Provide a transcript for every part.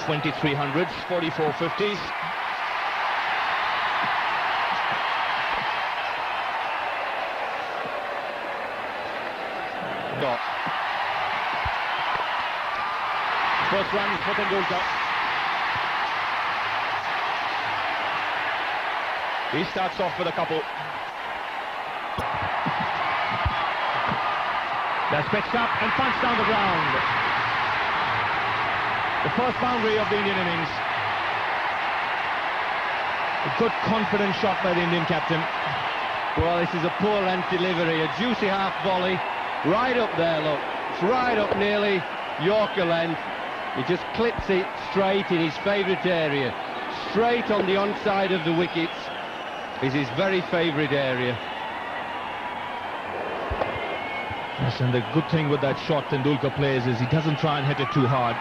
2300s, 4450s. Got first runs for Tendulkar. He starts off with a couple. That's pitched up and punched down the ground. The first boundary of the Indian innings. A good confident shot by the Indian captain. Well, this is a poor length delivery, a juicy half volley. Right up there, look. It's right up nearly Yorker length. He just clips it straight in his favourite area. Straight on the onside of the wickets is his very favourite area. Yes, and the good thing with that shot Tendulkar plays is he doesn't try and hit it too hard.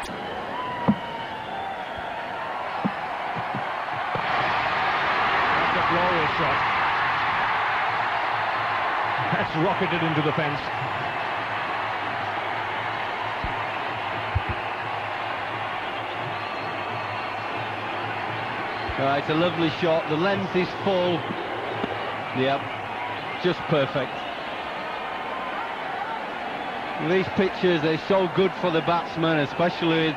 That's a glorious shot. That's rocketed into the fence. It's a lovely shot. The length is full. Yep, just perfect. These pitches, they're so good for the batsman, especially with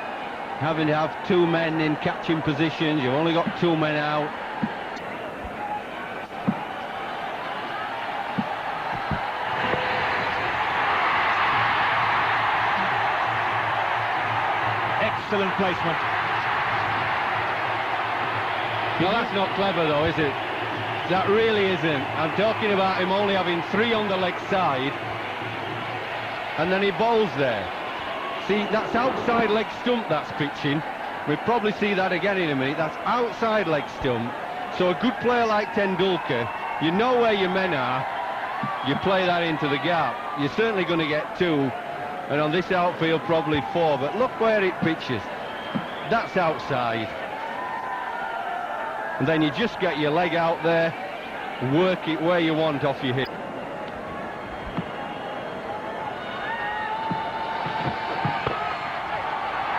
having to have two men in catching positions. You've only got two men out. Excellent placement. No, that's not clever though, is it? That really isn't. I'm talking about him only having three on the leg side, and then he bowls there. See, that's outside leg stump that's pitching. We'll probably see that again in a minute. That's outside leg stump. So a good player like Tendulkar, you know where your men are, you play that into the gap. You're certainly going to get two, and on this outfield probably four, but look where it pitches. That's outside. And then you just get your leg out there, work it where you want off your hip.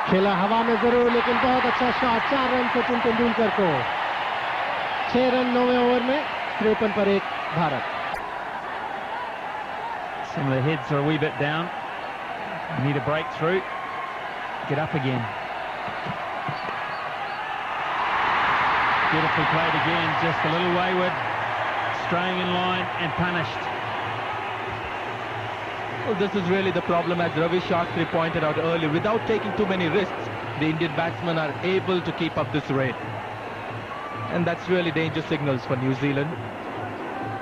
खेला हवा में जरूर, लेकिन बहुत अच्छा shot. 4 run Sachin Tendulkar को। 6 run 9वें over में 53 पर 1 Bharat. Some of the heads are a wee bit down. You need a breakthrough. Get up again. Beautifully played again, just a little wayward, straying in line and punished. Well, this is really the problem, as Ravi Shastri pointed out earlier. Without taking too many risks, the Indian batsmen are able to keep up this rate. And that's really danger signals for New Zealand.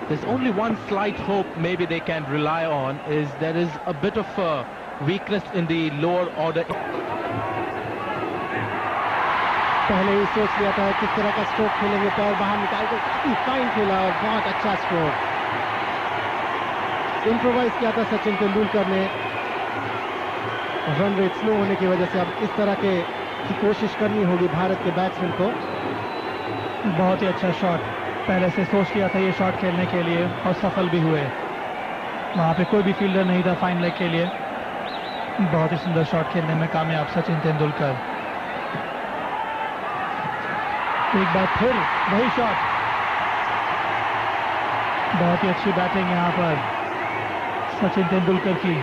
There's only one slight hope maybe they can rely on, is there is a bit of weakness in the lower order. पहले ही सोच लिया था किस तरह का stroke खेलेंगे, पैर बाहर निकाल कर काफी फाइन खेला और बहुत अच्छा स्ट्रोक इम्प्रोवाइज किया था सचिन तेंदुलकर ने। रन रेट स्लो होने की वजह से अब इस तरह की कोशिश करनी होगी भारत के बैट्समैन को। बहुत ही अच्छा शॉट, पहले से सोच लिया था ये शॉट खेलने के लिए और सफल भी हुए। वहाँ पे कोई भी फील्डर नहीं था फाइन लेग के लिए। बहुत ही सुंदर शॉट खेलने में कामयाब सचिन तेंदुलकर। एक बार फिर वही शॉट, बहुत ही अच्छी बैटिंग यहाँ पर सचिन तेंदुलकर की।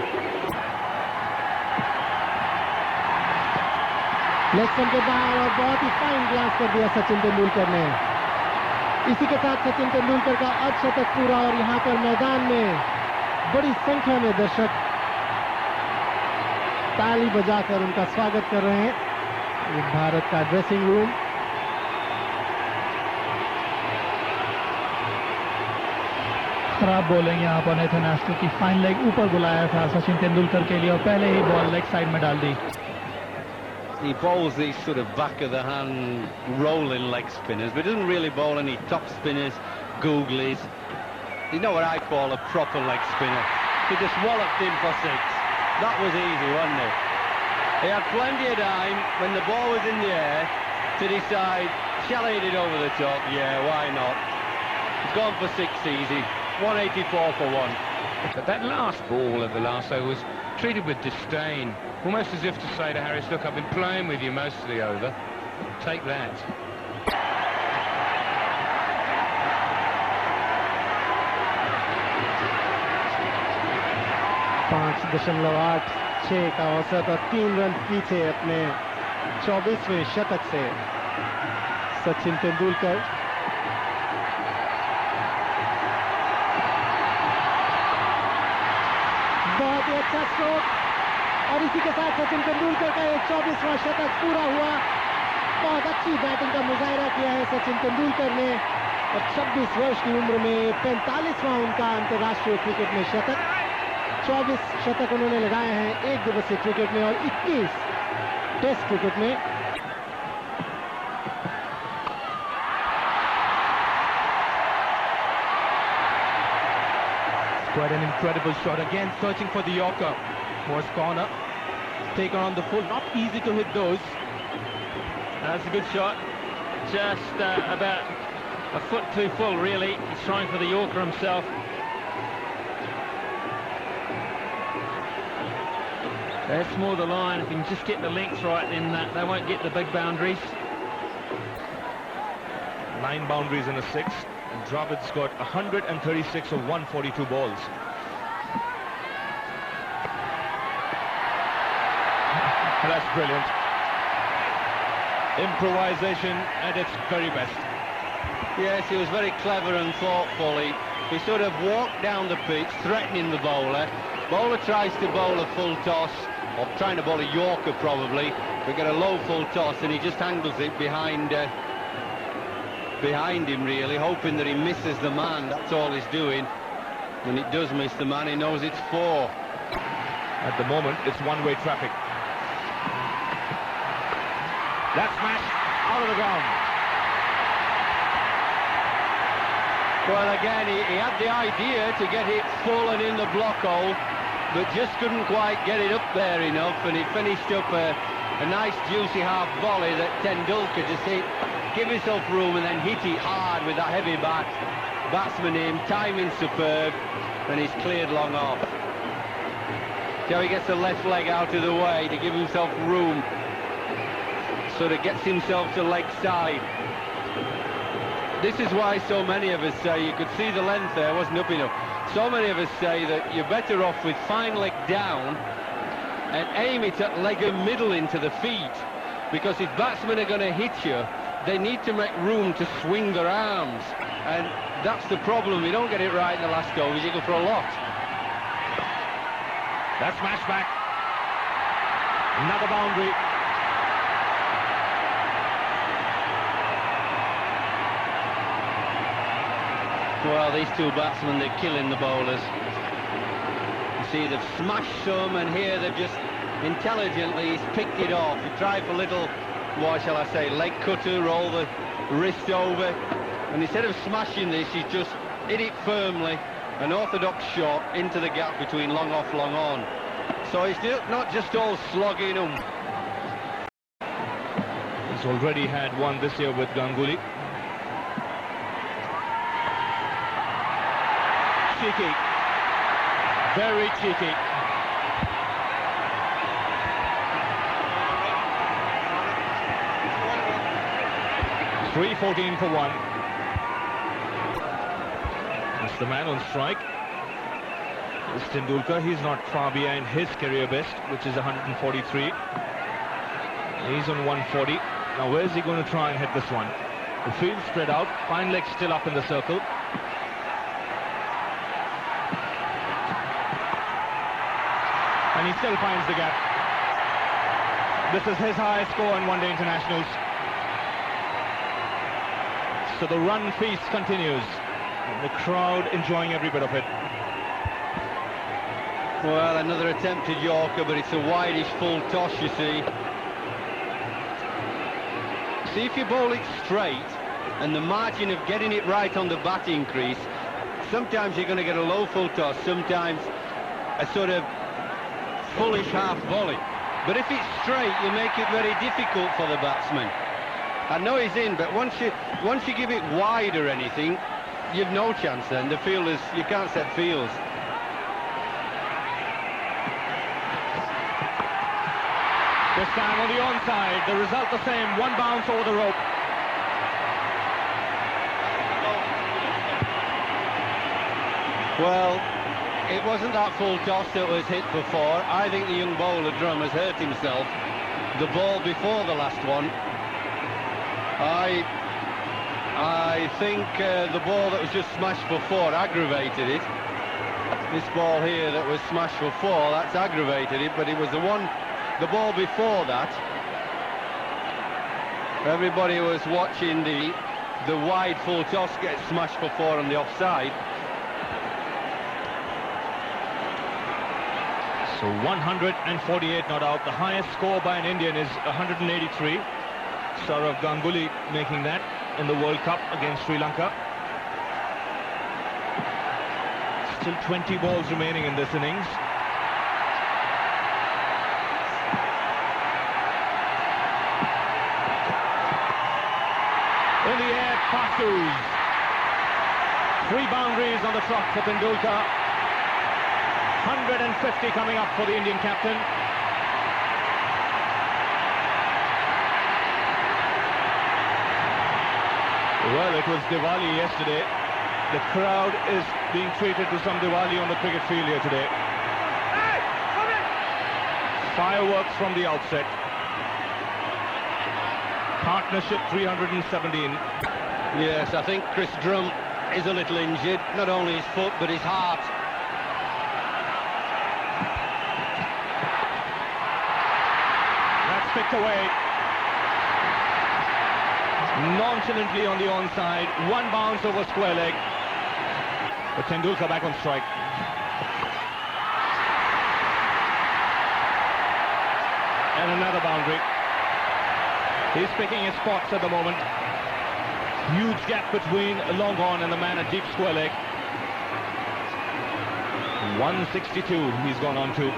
लेग स्टंप के बाहर और बहुत ही फाइन ग्लांस कर दिया सचिन तेंदुलकर ने। इसी के साथ सचिन तेंदुलकर का अर्धशतक पूरा और यहाँ पर मैदान में बड़ी संख्या में दर्शक ताली बजाकर उनका स्वागत कर रहे हैं। ये भारत का ड्रेसिंग रूम। खराब बॉलिंग यहाँ पर नेथन एस्टल की, फाइन लेग ऊपर बुलाया था सचिन तेंदुलकर के लिए और पहले ही बॉल लेग साइड में डाल दी। He bowls these sort of back of the hand rolling leg spinners, but doesn't really bowl any top spinners, googlies. You know what I call a proper leg spinner. He just walloped in for 6. That was easy, wasn't it? He had plenty of time when the ball was in the air to decide, shall I hit it over the top? Yeah, why not? He's gone for 6 easy. 184 for 1. But that last ball of the last over was treated with disdain, almost as if to say to Harris, look, I've been playing with you most of the over. Take that. .8 का औसत और 3 run पीछे अपने 24वें शतक से सचिन तेंदुलकर। बहुत ही अच्छा stroke और इसी के साथ सचिन तेंदुलकर का 24वां शतक पूरा हुआ। बहुत अच्छी बैटिंग का मुजाहिरा किया है सचिन तेंदुलकर ने और 26 वर्ष की उम्र में 45वां उनका अंतर्राष्ट्रीय क्रिकेट में शतक। 24 शतक उन्होंने लगाए हैं एक दिवसीय क्रिकेट में और 21 टेस्ट क्रिकेट में। Quite an incredible shot again, searching for the Yorker. Morse corner, taken on the full. Not easy to hit those. That's a good shot. Just about a foot too full, really. He's trying for the Yorker himself. That's more the line. If he can just get the length right, then they won't get the big boundaries. 9 boundaries in a 6. And Dravid's got 136 of 142 balls. That's brilliant. Improvisation at its very best. Yes, he was very clever and thoughtful. He sort of walked down the pitch, threatening the bowler. Bowler tries to bowl a full toss, or trying to bowl a Yorker probably, but get a low full toss, and he just angles it behind him really, hoping that he misses the man. That's all he's doing. When it does miss the man, he knows it's 4. At the moment, it's one-way traffic. That smash out of the ground. Well, again, he had the idea to get it full and in the block hole, but just couldn't quite get it up there enough, and he finished up a nice juicy half volley that Tendulkar just hit, give himself room and then hit it hard with that heavy bat. Batsman in, timing superb, and he's cleared long off. So he gets the left leg out of the way to give himself room, sort of gets himself to leg side. This is why so many of us say, you could see the length there, wasn't up enough. So many of us say that you're better off with fine leg down and aim it at leg and middle into the feet, because if batsmen are going to hit you, they need to make room to swing their arms, and that's the problem. You don't get it right in the last overs, you go for a lot. That smash back. Another boundary. Well, these two batsmen, they're killing the bowlers. You see, they've smashed some, and here they've just intelligently picked it off. He tried for little, what shall I say, leg cutter, roll the wrist over, and instead of smashing this, he's just hit it firmly, an orthodox shot into the gap between long off, long on. So it's not just all slogging them. He's already had one this year with Ganguly. Cheeky, very cheeky. .314 for 1. That's the man on strike. This Tendulkar, he's not far behind his career best, which is 143. He's on 140. Now where's he going to try and hit this one? The field spread out, fine leg still up in the circle. And he still finds the gap. This is his highest score in one-day internationals. So the run feast continues, and the crowd enjoying every bit of it. Well, another attempted Yorker, but it's a wideish full toss, you see. See, if you bowl it straight, and the margin of getting it right on the batting crease, sometimes you're going to get a low full toss, sometimes a sort of fullish half volley. But if it's straight, you make it very difficult for the batsman. I know he's in, but once you give it wide or anything, you've no chance then. The fielders, you can't set fields. This time on the onside, the result the same, one bounce over the rope. Well, it wasn't that full toss that was hit for 4. I think the young bowler, Drum, has hurt himself. The ball before the last one, I think the ball that was just smashed for 4 aggravated it. This ball here that was smashed for 4, that's aggravated it, but it was the ball before that. Everybody was watching the wide full toss get smashed for 4 on the offside. So 148 not out. The highest score by an Indian is 183. Saurav Ganguly making that in the World Cup against Sri Lanka. Still 20 balls remaining in this innings. In the air, passes. 3 boundaries on the trot for Tendulkar. 150 coming up for the Indian captain. Well, it was Diwali yesterday. The crowd is being treated to some Diwali on the cricket field here today. Fireworks from the outset. Partnership 317. Yes, I think Chris Drum is a little injured. Not only his foot, but his heart. That's picked away. Nonchalantly on the onside. 1 bounce over square leg. But Tendulkar back on strike. And another boundary. He's picking his spots at the moment. Huge gap between a long on and the man at deep square leg. 162 he's gone on to.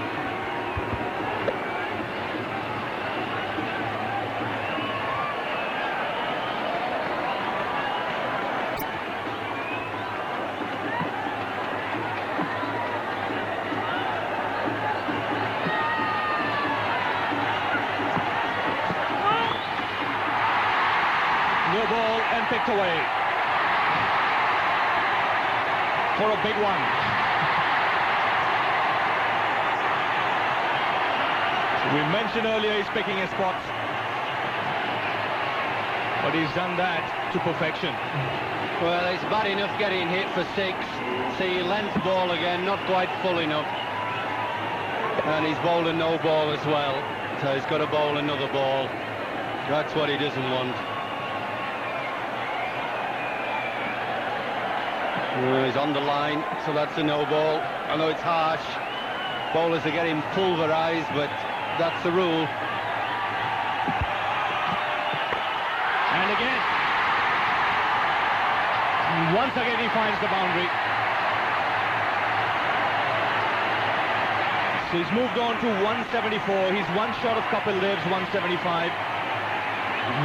No ball and picked away for a big one. We mentioned earlier he's picking his spots, but he's done that to perfection. Well, it's bad enough getting hit for 6. See, length ball again, not quite full enough. And he's bowled a no ball as well, so he's got to bowl another ball. That's what he doesn't want. He's on the line, so that's a no ball. I know it's harsh. Bowlers are getting pulverised, but that's the rule. And again. Once again he finds the boundary. So he's moved on to 174. He's 1 short of Kapil Dev's 175.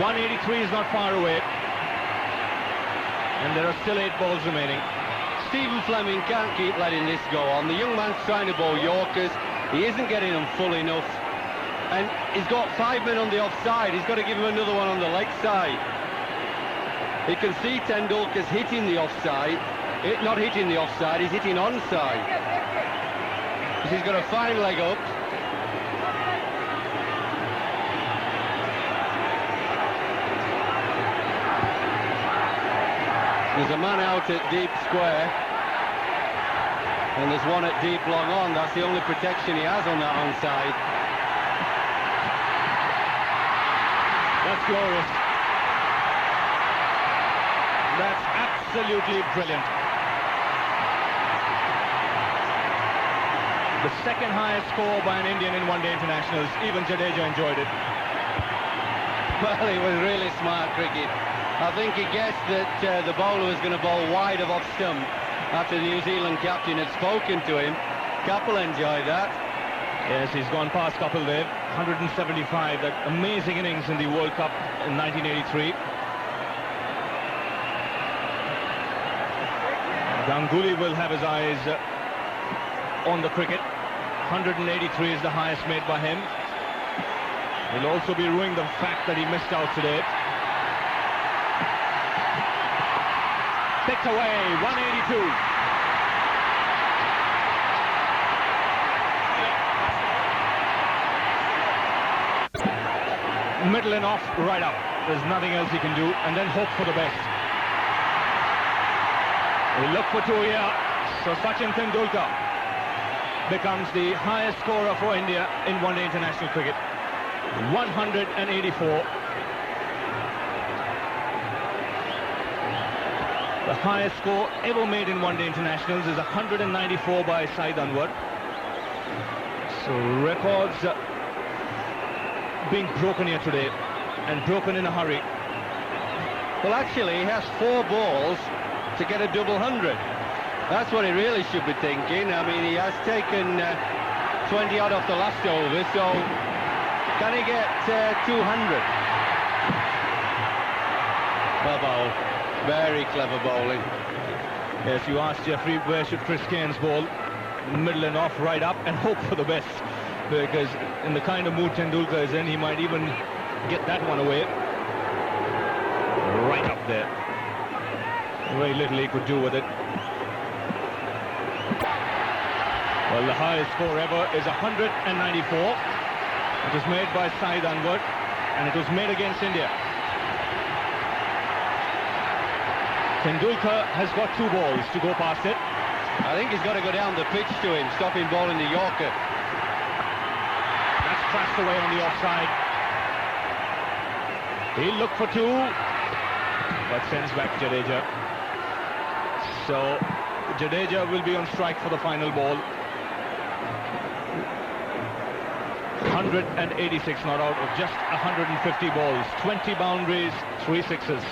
183 is not far away. And there are still 8 balls remaining. Stephen Fleming can't keep letting this go on. The young man's trying to bowl Yorkers. He isn't getting them full enough. And he's got 5 men on the offside. He's got to give him another one on the leg side. You can see Tendulkar's hitting the offside. Not hitting the offside, he's hitting onside. He's got a fine leg up. There's a man out at deep square, and there's one at deep long on. That's the only protection he has on that onside. That's glorious. That's absolutely brilliant. The second highest score by an Indian in one-day internationals. Even Jadeja enjoyed it. Well, it was really smart cricket. I think he guessed that the bowler was going to bowl wide of off stump after the New Zealand captain had spoken to him. Kapil enjoyed that. Yes, he's gone past Kapil Dev. 175, that amazing innings in the World Cup in 1983. Ganguly will have his eyes on the cricket. 183 is the highest made by him. He'll also be ruining the fact that he missed out today. Picked away, 182. Middle and off, right up. There's nothing else he can do, and then hope for the best. We look for 2 here. So Sachin Tendulkar becomes the highest scorer for India in one-day international cricket. 184. The highest score ever made in one-day internationals is 194 by Saeed Anwar. So records being broken here today, and broken in a hurry. Well, actually, he has 4 balls to get a double 100. That's what he really should be thinking. I mean, he has taken 20 odd off the last over, so can he get 200? Well bowled. Very clever bowling. Yes, you asked Jeffrey, where should Chris Gaines bowl? Middle and off, right up, and hope for the best. Because in the kind of mood Tendulkar is in, he might even get that one away. Right up there. Very little he could do with it. Well, the highest score ever is 194. It was made by Saeed Anwar, and it was made against India. Tendulkar has got 2 balls to go past it. I think he's got to go down the pitch to him, stop him bowling the Yorker. That's crashed away on the offside. He'll look for 2, but sends back Jadeja. So Jadeja will be on strike for the final ball. 186 not out of just 150 balls, 20 boundaries, 3 sixes.